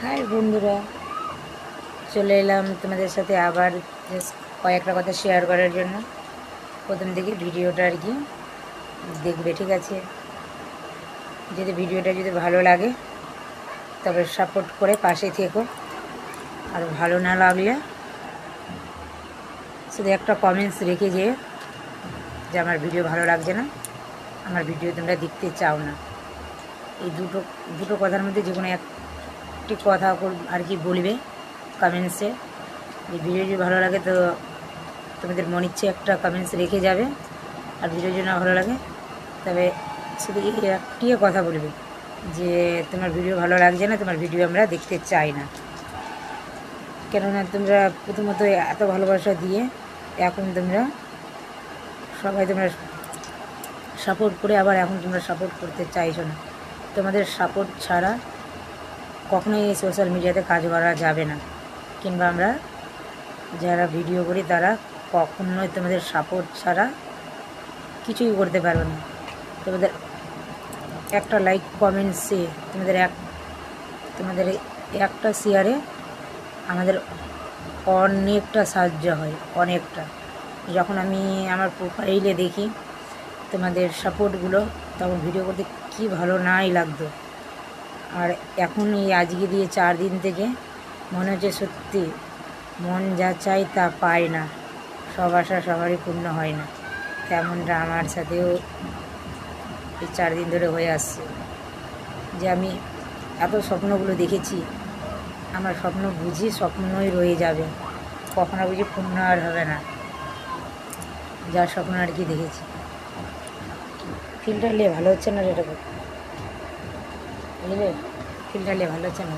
High বন্ধুরা, চলে এলাম তোমাদের সাথে আবার জাস্ট কয়েকটা কথা শেয়ার করার জন্য। প্রথম থেকে ভিডিওটা আর কি দেখবে, ঠিক আছে? যদি ভিডিওটা যদি ভালো লাগে তবে সাপোর্ট করে পাশে থেকো, আর ভালো না লাগলে শুধু একটা কমেন্টস রেখে যে আমার ভিডিও ভালো লাগছে না, আমার ভিডিও তোমরা দেখতে চাও না। এই দুটো কথার মধ্যে যে কোনো একটি কথা আর কি বলবে কমেন্টসে। যে ভিডিও যদি ভালো লাগে তো তোমাদের মন ইচ্ছে একটা কমেন্টস রেখে যাবে, আর ভিডিও যদি না ভালো লাগে তবে শুধু এই একটি কথা বলবে যে তোমার ভিডিও ভালো লাগছে না, তোমার ভিডিও আমরা দেখতে চাই না। কেননা তোমরা প্রথমত এত ভালোবাসা দিয়ে এখন তোমরা সাপোর্ট করে আবার এখন তোমরা সাপোর্ট করতে চাইছো না। তোমাদের সাপোর্ট ছাড়া কখনোই এই সোশ্যাল মিডিয়াতে কাজ করা যাবে না, কিংবা আমরা যারা ভিডিও করি তারা কখনোই তোমাদের সাপোর্ট ছাড়া কিছুই করতে পারবে না। তোমাদের একটা লাইক কমেন্টসে তোমাদের একটা শেয়ারে আমাদের অনেকটা সাহায্য হয়, অনেকটা। যখন আমি আমার প্রোফাইলে দেখি তোমাদের সাপোর্টগুলো, তখন ভিডিও করতে কি ভালো নাই লাগতো। আর এখন এই আজকে দিয়ে 4 দিন থেকে মনে হচ্ছে সত্যি মন যা চাই তা পায় না, সব আশা সবারই পূর্ণ হয় না। তেমনটা আমার সাথেও এই 4 দিন ধরে হয়ে আসছে। যে আমি এত স্বপ্নগুলো দেখেছি, আমার স্বপ্ন বুঝি স্বপ্নই রয়ে যাবে, কখনো বুঝি পূর্ণ আর হবে না। যার স্বপ্ন আর কি দেখেছি। ফিল্টার নিয়ে ভালো হচ্ছে না, এটা বুঝলে? ফিল্টার নিয়ে ভালো হচ্ছে না।